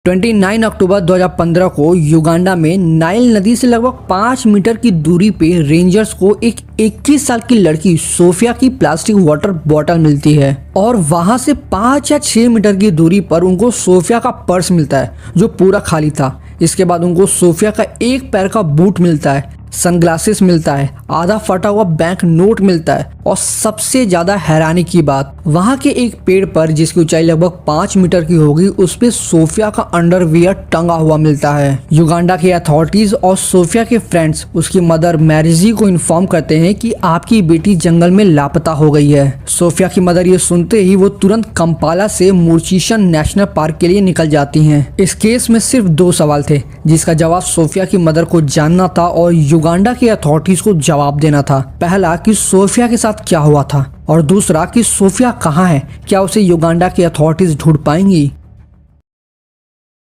29 अक्टूबर 2015 को युगांडा में नाइल नदी से लगभग 5 मीटर की दूरी पे रेंजर्स को एक 21 साल की लड़की सोफिया की प्लास्टिक वाटर बॉटल मिलती है और वहां से 5 या 6 मीटर की दूरी पर उनको सोफिया का पर्स मिलता है जो पूरा खाली था। इसके बाद उनको सोफिया का एक पैर का बूट मिलता है, सनग्लासेस मिलता है, आधा फटा हुआ बैंक नोट मिलता है और सबसे ज्यादा हैरानी की बात, वहां के एक पेड़ पर जिसकी ऊंचाई लगभग 5 मीटर की होगी उस पे सोफिया का अंडरवियर टंगा हुआ मिलता है। युगांडा के अथॉरिटीज और सोफिया के फ्रेंड्स उसकी मदर मैरिजी को इन्फॉर्म करते हैं कि आपकी बेटी जंगल में लापता हो गई है। सोफिया की मदर ये सुनते ही वो तुरंत कंपाला से मूर्चिशन नेशनल पार्क के लिए निकल जाती हैं। इस केस में सिर्फ 2 सवाल थे जिसका जवाब सोफिया की मदर को जानना था और युगांडा के अथॉरिटीज को जवाब देना था। पहला कि सोफिया के साथ क्या हुआ था और दूसरा कि सोफिया कहाँ है, क्या उसे युगांडा की अथॉरिटीज ढूंढ पाएंगी।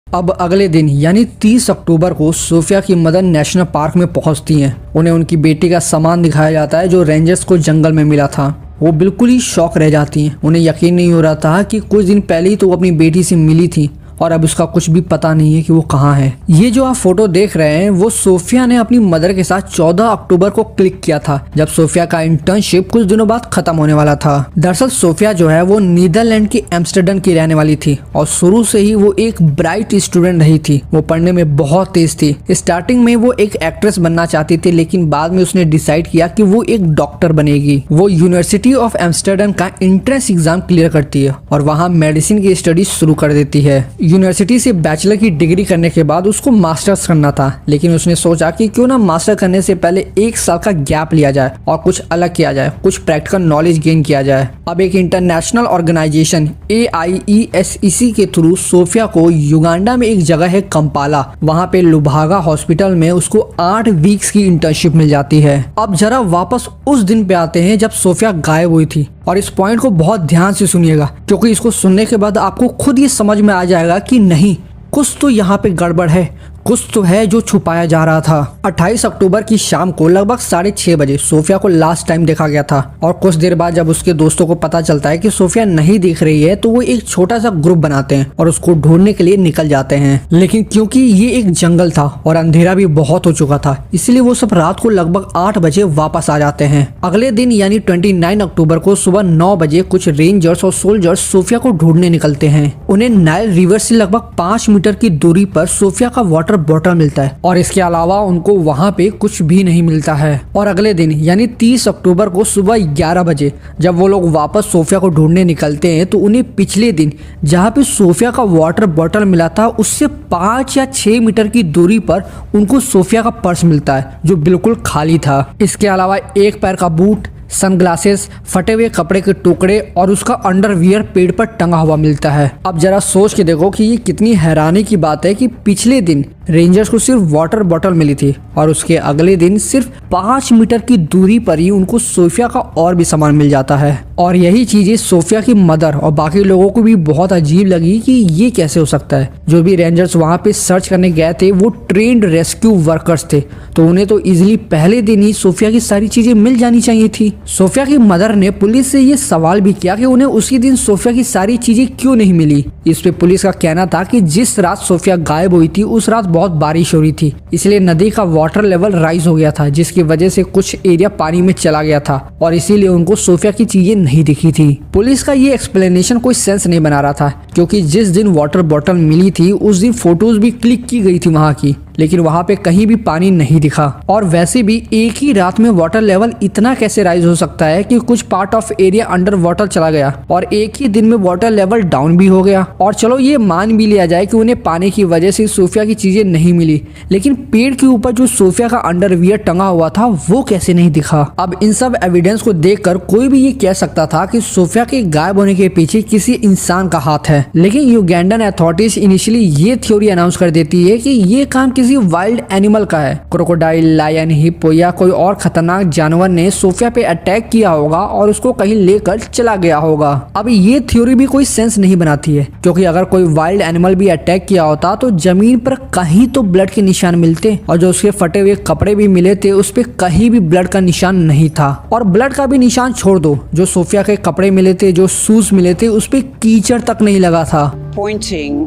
अब अगले दिन यानी 30 अक्टूबर को सोफिया की मदर नेशनल पार्क में पहुंचती हैं। उन्हें उनकी बेटी का सामान दिखाया जाता है जो रेंजर्स को जंगल में मिला था। वो बिल्कुल ही शॉक रह जाती हैं। उन्हें यकीन नहीं हो रहा था कि कुछ दिन पहले ही तो वो अपनी बेटी से मिली थी और अब उसका कुछ भी पता नहीं है कि वो कहाँ है। ये जो आप फोटो देख रहे हैं वो सोफिया ने अपनी मदर के साथ 14 अक्टूबर को क्लिक किया था जब सोफिया का इंटर्नशिप कुछ दिनों बाद खत्म होने वाला था। दरअसल सोफिया जो है वो नीदरलैंड की एम्स्टर्डम की रहने वाली थी और शुरू से ही वो एक ब्राइट स्टूडेंट रही थी। वो पढ़ने में बहुत तेज थी। स्टार्टिंग में वो एक एक्ट्रेस बनना चाहती थी लेकिन बाद में उसने डिसाइड किया कि वो एक डॉक्टर बनेगी। वो यूनिवर्सिटी ऑफ एम्स्टर्डम का एंट्रेंस एग्जाम क्लियर करती है और वहाँ मेडिसिन की स्टडी शुरू कर देती है। यूनिवर्सिटी से बैचलर की डिग्री करने के बाद उसको मास्टर्स करना था लेकिन उसने सोचा कि क्यों ना मास्टर करने से पहले 1 साल का गैप लिया जाए और कुछ अलग किया जाए, कुछ प्रैक्टिकल नॉलेज गेन किया जाए। अब एक इंटरनेशनल ऑर्गेनाइजेशन AIESEC के थ्रू सोफिया को युगांडा में एक जगह है कंपाला, वहाँ पे लुभागा हॉस्पिटल में उसको 8 वीक्स की इंटर्नशिप मिल जाती है। अब जरा वापस उस दिन पे आते हैं जब सोफिया गायब हुई थी और इस पॉइंट को बहुत ध्यान से सुनिएगा क्योंकि इसको सुनने के बाद आपको खुद ये समझ में आ जाएगा कि नहीं, कुछ तो यहाँ पे गड़बड़ है, कुछ तो है जो छुपाया जा रहा था। 28 अक्टूबर की शाम को लगभग 6:30 बजे सोफिया को लास्ट टाइम देखा गया था और कुछ देर बाद जब उसके दोस्तों को पता चलता है कि सोफिया नहीं दिख रही है तो वो एक छोटा सा ग्रुप बनाते हैं और उसको ढूंढने के लिए निकल जाते हैं। लेकिन क्योंकि ये एक जंगल था और अंधेरा भी बहुत हो चुका था इसलिए वो सब रात को लगभग 8 बजे वापस आ जाते हैं। अगले दिन यानी 29 अक्टूबर को सुबह 9 बजे कुछ रेंजर्स और सोल्जर्स सोफिया को ढूंढने निकलते हैं। उन्हें नाइल रिवर से लगभग 5 मीटर की दूरी पर सोफिया का वाटर बॉटल मिलता है और इसके अलावा उनको वहाँ पे कुछ भी नहीं मिलता है। और अगले दिन यानी 30 अक्टूबर को सुबह 11 बजे जब वो लोग वापस सोफिया को ढूंढने निकलते हैं तो उन्हें पिछले दिन जहाँ पे सोफिया का वाटर बॉटल मिला था उससे 5 या 6 मीटर की दूरी पर उनको सोफिया का पर्स मिलता है जो बिल्कुल खाली था। इसके अलावा एक पैर का बूट, सनग्लासेस, फटे हुए कपड़े के टुकड़े और उसका अंडरवियर पेड़ पर टंगा हुआ मिलता है। अब जरा सोच के देखो कि ये कितनी हैरानी की बात है कि पिछले दिन रेंजर्स को सिर्फ वाटर बॉटल मिली थी और उसके अगले दिन सिर्फ 5 मीटर की दूरी पर ही उनको सोफिया का और भी सामान मिल जाता है। और यही चीजें सोफिया की मदर और बाकी लोगों को भी बहुत अजीब लगी कि ये कैसे हो सकता है। जो भी रेंजर्स वहाँ पे सर्च करने गए थे वो ट्रेंड रेस्क्यू वर्कर्स थे तो उन्हें तो इजिली पहले दिन ही सोफिया की सारी चीजें मिल जानी चाहिए थी। सोफिया की मदर ने पुलिस से ये सवाल भी किया कि उन्हें उसी दिन सोफिया की सारी चीजें क्यों नहीं मिली। इस पे पुलिस का कहना था कि जिस रात सोफिया गायब हुई थी उस रात बहुत बारिश हो रही थी इसलिए नदी का वाटर लेवल राइज हो गया था जिसकी वजह से कुछ एरिया पानी में चला गया था और इसीलिए उनको सोफिया की चीजें नहीं दिखी थी। पुलिस का ये एक्सप्लेनेशन कोई सेंस नहीं बना रहा था क्योंकि जिस दिन वाटर बॉटल मिली थी उस दिन फोटोज भी क्लिक की गई थी वहाँ की लेकिन वहाँ पे कहीं भी पानी नहीं दिखा। और वैसे भी एक ही रात में वाटर लेवल इतना कैसे राइज हो सकता है कि कुछ part of area under water चला गया और एक ही दिन में वाटर लेवल डाउन भी हो गया। और चलो ये मान भी लिया जाए कि उन्हें पानी की वजह से सोफिया की चीजें नहीं मिली लेकिन पेड़ के ऊपर जो सोफिया का अंडरवियर टंगा हुआ था वो कैसे नहीं दिखा। अब इन सब एविडेंस को देखकर कोई भी ये कह सकता था कि सोफिया के गायब होने के पीछे किसी इंसान का हाथ है। लेकिन युगांडन अथॉरिटीज इनिशियली ये थ्योरी अनाउंस कर देती है कि ये काम किसी वाइल्ड एनिमल का है। क्रोकोडाइल, लायन, हिप्पो या कोई और खतरनाक जानवर ने सोफिया पे अटैक किया होगा और उसको कहीं लेकर चला गया होगा। अब ये थ्योरी भी कोई सेंस नहीं बनाती है क्योंकि अगर कोई वाइल्ड एनिमल भी अटैक किया होता तो जमीन पर कहीं तो ब्लड के निशान मिलते और जो उसके फटे हुए कपड़े भी मिले थे उस पे कहीं भी ब्लड का निशान नहीं था। और ब्लड का भी निशान छोड़ दो, जो सोफिया के कपड़े मिले थे, जो शूज मिले थे, उस पे कीचड़ तक नहीं लगा था। Pointing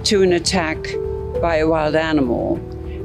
to an attack by a wild animal.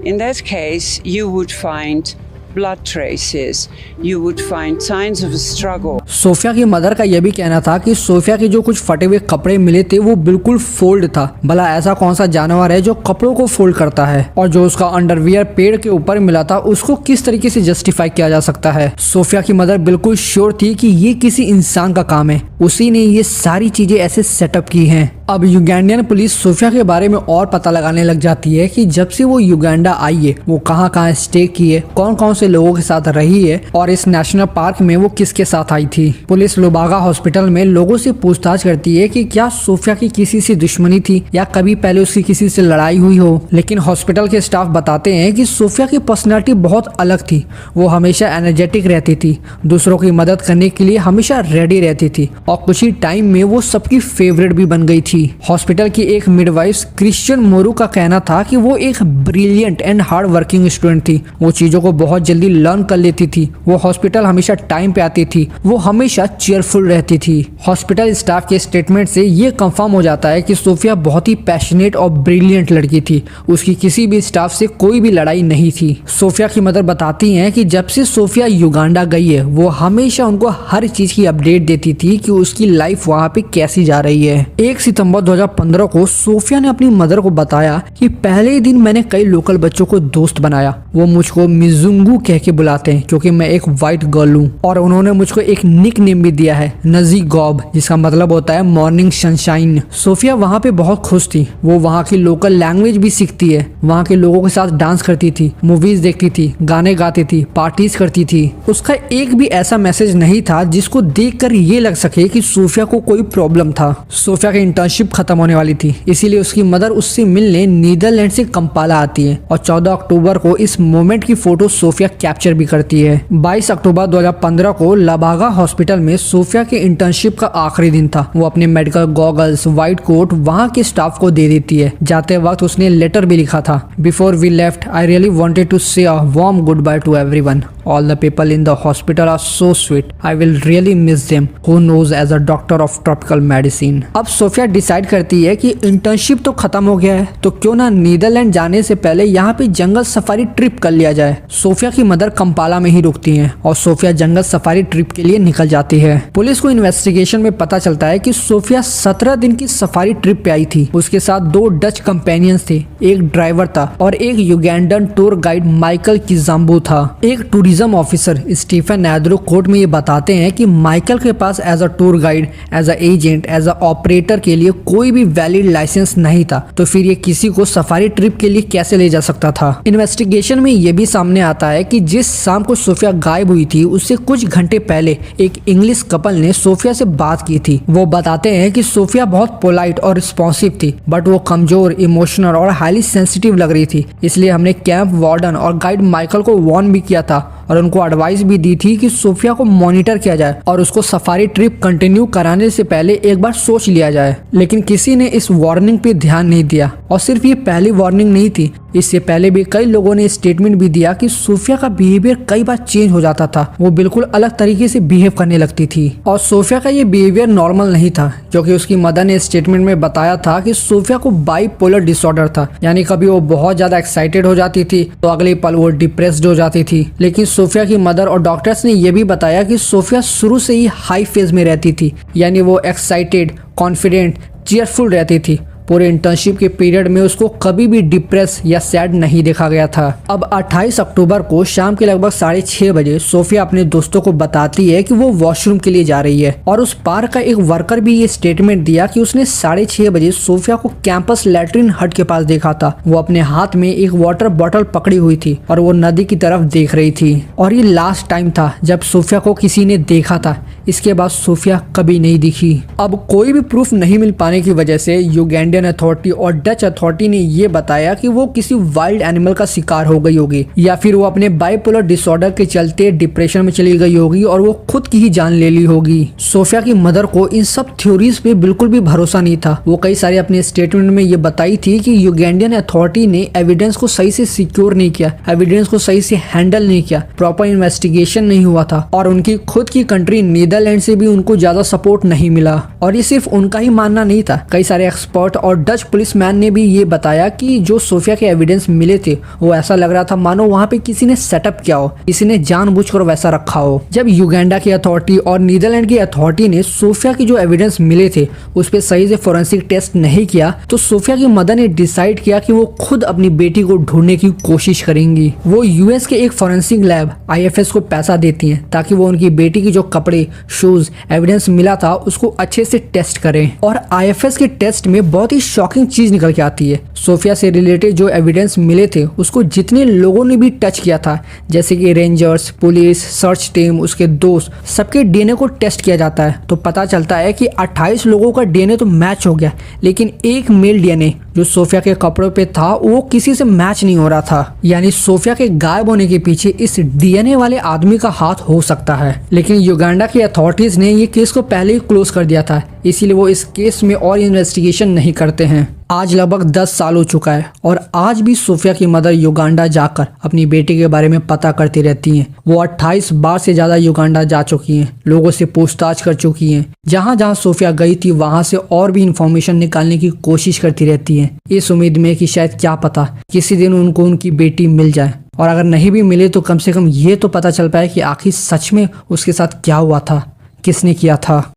In that case, you would find blood traces, you would find signs of a struggle. Sophia की मदर का यह भी कहना था कि सोफिया के जो कुछ फटे हुए कपड़े मिले थे वो बिल्कुल फोल्ड था। भला ऐसा कौन सा जानवर है जो कपड़ों को फोल्ड करता है? और जो उसका अंडरवियर पेड़ के ऊपर मिला था उसको किस तरीके से जस्टिफाई किया जा सकता है? सोफिया की मदर बिल्कुल श्योर थी कि ये किसी इंसान का काम है, उसी ने ये सारी चीजें ऐसे सेटअप की हैं। अब युगांडियन पुलिस सोफिया के बारे में और पता लगाने लग जाती है कि जब से वो युगांडा आई है वो कहाँ कहाँ स्टे की है, कौन कौन से लोगों के साथ रही है और इस नेशनल पार्क में वो किसके साथ आई थी। पुलिस लुबागा हॉस्पिटल में लोगों से पूछताछ करती है कि क्या सोफिया की किसी से दुश्मनी थी या कभी पहले उसकी किसी से लड़ाई हुई हो, लेकिन हॉस्पिटल के स्टाफ बताते हैं कि सोफिया की पर्सनैलिटी बहुत अलग थी। वो हमेशा एनर्जेटिक रहती थी, दूसरों की मदद करने के लिए हमेशा रेडी रहती थी और कुछ ही टाइम में वो सबकी फेवरेट भी बन गई थी। हॉस्पिटल की एक मिडवाइफ क्रिश्चियन मोरू का कहना था कि वो एक brilliant and hard working student थी। वो चीजों को बहुत जल्दी लर्न कर लेती थी, वो हॉस्पिटल हमेशा टाइम पे आती थी, वो हमेशा चीयरफुल रहती थी। हॉस्पिटल स्टाफ के स्टेटमेंट से ये कंफर्म हो जाता है कि सोफिया बहुत ही पैशनेट और ब्रिलियंट लड़की थी। उसकी किसी भी स्टाफ से कोई भी लड़ाई नहीं थी। सोफिया की मदर बताती हैं कि जब से सोफिया युगांडा गई है वो हमेशा उनको हर चीज की अपडेट देती थी कि उसकी लाइफ वहाँ पे कैसी जा रही है। 1 सितंबर 2015 को सोफिया ने अपनी मदर को बताया कि पहले ही दिन मैंने कई लोकल बच्चों को दोस्त बनाया। वो मुझको मिजुंगू कह के बुलाते हैं क्योंकि मैं एक वाइट गर्ल हूँ और उन्होंने मुझको एक निक नेम भी दिया है, नजी गॉब, जिसका मतलब होता है मॉर्निंग सनशाइन। सोफिया वहाँ पे बहुत खुश थी। वो वहाँ की लोकल लैंग्वेज भी सीखती है, वहाँ के लोगों के साथ डांस करती थी, मूवीज देखती थी, गाने गाती थी, पार्टीज करती थी। उसका एक भी ऐसा मैसेज नहीं था जिसको देखकर ये लग सके कि सोफिया को कोई प्रॉब्लम था। सोफिया की इंटर्नशिप खत्म होने वाली थी, इसीलिए उसकी मदर उससे मिलने नीदरलैंड से कंपाला आती है और 14 अक्टूबर को इस मोमेंट की फोटो सोफिया कैप्चर भी करती है। 22 अक्टूबर 2015 को लबागा हॉस्पिटल में सोफिया के इंटर्नशिप का आखिरी दिन था। वो अपने मेडिकल गॉगल्स, व्हाइट कोट वहाँ के स्टाफ को दे देती है। जाते वक्त उसने लेटर भी लिखा था, before we left I really wanted to say a warm goodbye to everyone. All the people in the hospital are so sweet. I will really miss them. Who knows as a doctor of tropical medicine. अब Sophia decide करती है कि internship तो खत्म हो गया है तो क्यों ना नीदरलैंड जाने से पहले यहाँ पे जंगल सफारी ट्रिप कर लिया जाए। सोफिया की मदर कंपाला में ही रुकती हैं और सोफिया जंगल सफारी ट्रिप के लिए निकल जाती है। पुलिस को इन्वेस्टिगेशन में पता चलता है कि सोफिया 17 दिन की सफारी ट्रिप पे आई थी। उसके साथ 2 डच कंपेनियंस थे, एक ड्राइवर था और एक Ugandan tour guide Michael Kizambu था। एक tourism officer Stephen Nadro court में ये बताते हैं कि माइकल के पास as a tour guide, as a agent, as a operator के लिए कोई भी वैलिड लाइसेंस नहीं था, तो फिर ये किसी को सफारी ट्रिप के लिए कैसे ले जा सकता था। इन्वेस्टिगेशन में ये भी सामने आता है कि जिस शाम को सोफिया गायब हुई थी उससे कुछ घंटे पहले एक इंग्लिश कपल ने सोफिया से बात की थी। वो बताते हैं कि सोफिया बहुत पोलाइट और रिस्पॉन्सिव थी, बट वो कमजोर, इमोशनल और हाईली सेंसिटिव लग रही थी। इसलिए हमने कैंप वार्डन और गाइड माइकल को वार्न भी किया था और उनको एडवाइस भी दी थी कि सोफिया को मॉनिटर किया जाए और उसको सफारी ट्रिप कंटिन्यू कराने से पहले एक बार सोच लिया जाए। लेकिन किसी ने इस वार्निंग पे ध्यान नहीं दिया और सिर्फ ये पहली वार्निंग नहीं थी, इससे पहले भी कई लोगों ने स्टेटमेंट भी दिया कि सोफिया का बिहेवियर कई बार चेंज हो जाता था। वो बिल्कुल अलग तरीके से बिहेव करने लगती थी और सोफिया का ये बिहेवियर नॉर्मल नहीं था, क्योंकि उसकी मदर ने स्टेटमेंट में बताया था कि सोफिया को बाइपोलर डिसऑर्डर था, यानी कभी वो बहुत ज्यादा एक्साइटेड हो जाती थी तो अगले पल वो डिप्रेस्ड हो जाती थी। लेकिन सोफिया की मदर और डॉक्टर्स ने यह भी बताया कि सोफिया शुरू से ही हाई फेज में रहती थी, यानी वो एक्साइटेड, कॉन्फिडेंट, चीयरफुल रहती थी। पूरे इंटर्नशिप के पीरियड में उसको कभी भी डिप्रेस या सैड नहीं देखा गया था। अब 28 अक्टूबर को शाम के लगभग 6:30 बजे सोफिया अपने दोस्तों को बताती है कि वो वॉशरूम के लिए जा रही है और उस पार्क का एक वर्कर भी ये स्टेटमेंट दिया कि उसने 6:30 बजे सोफिया को कैंपस लैट्रिन हट के पास देखा था। वो अपने हाथ में एक वाटर बॉटल पकड़ी हुई थी और वो नदी की तरफ देख रही थी और ये लास्ट टाइम था जब सोफिया को किसी ने देखा था। इसके बाद सोफिया कभी नहीं दिखी। अब कोई भी प्रूफ नहीं मिल पाने की वजह से युगांडियन अथॉरिटी और डच अथॉरिटी ने ये बताया कि वो किसी वाइल्ड एनिमल का शिकार हो गई होगी या फिर वो अपने बाइपोलर डिसऑर्डर के चलते डिप्रेशन में चली गई होगी और वो खुद की ही जान ले ली होगी। सोफिया की मदर को इन सब थ्योरीज पे बिल्कुल भी भरोसा नहीं था। वो कई सारे अपने स्टेटमेंट में ये बताई थी कि युगांडियन अथॉरिटी ने एविडेंस को सही से सिक्योर नहीं किया, एविडेंस को सही से हैंडल नहीं किया, प्रॉपर इन्वेस्टिगेशन नहीं हुआ था और उनकी खुद की कंट्री नीदरलैंड से भी उनको ज्यादा सपोर्ट नहीं मिला। और ये सिर्फ उनका ही मानना नहीं था, कई सारे एक्सपर्ट और डच पुलिसमैन ने भी ये बताया कि जो सोफिया के एविडेंस मिले थे वो ऐसा लग रहा था मानो वहाँ पे किसी ने सेटअप किया हो, किसी ने जानबूझकर वैसा रखा हो। जब युगांडा की अथॉरिटी और नीदरलैंड की अथॉरिटी ने सोफिया के जो एविडेंस मिले थे उस पर सही से फोरेंसिक टेस्ट नहीं किया, तो सोफिया की मदर ने डिसाइड किया कि वो खुद अपनी बेटी को ढूंढने की कोशिश करेंगी। वो यूएस के एक फोरेंसिक लैब आईएफएस को पैसा देती हैं ताकि वो उनकी बेटी की जो कपड़े, शूज, एविडेंस मिला था उसको अच्छे से टेस्ट करें। और आईएफएस के टेस्ट में बहुत ही शॉकिंग चीज निकल के आती है। सोफिया से रिलेटेड जो एविडेंस मिले थे उसको जितने लोगों ने भी टच किया था, जैसे कि रेंजर्स, पुलिस, सर्च टीम, उसके दोस्त, सबके डीएनए को टेस्ट किया जाता है तो पता चलता है कि 28 लोगों का डीएनए तो मैच हो गया, लेकिन एक मेल डीएनए जो सोफिया के कपड़ों पे था वो किसी से मैच नहीं हो रहा था। यानी सोफिया के गायब होने के पीछे इस डीएनए वाले आदमी का हाथ हो सकता है। लेकिन युगांडा की अथॉरिटीज ने ये केस को पहले ही क्लोज कर दिया था, इसीलिए वो इस केस में और इन्वेस्टिगेशन नहीं करते हैं। आज लगभग 10 साल हो चुका है और आज भी सोफिया की मदर युगांडा जाकर अपनी बेटी के बारे में पता करती रहती हैं। वो 28 बार से ज्यादा युगांडा जा चुकी हैं, लोगों से पूछताछ कर चुकी हैं। जहां जहां सोफिया गई थी वहां से और भी इंफॉर्मेशन निकालने की कोशिश करती रहती हैं, इस उम्मीद में कि शायद क्या पता किसी दिन उनको उनकी बेटी मिल जाए। और अगर नहीं भी मिले तो कम से कम ये तो पता चल पाए कि आखिर सच में उसके साथ क्या हुआ था, किसने किया था।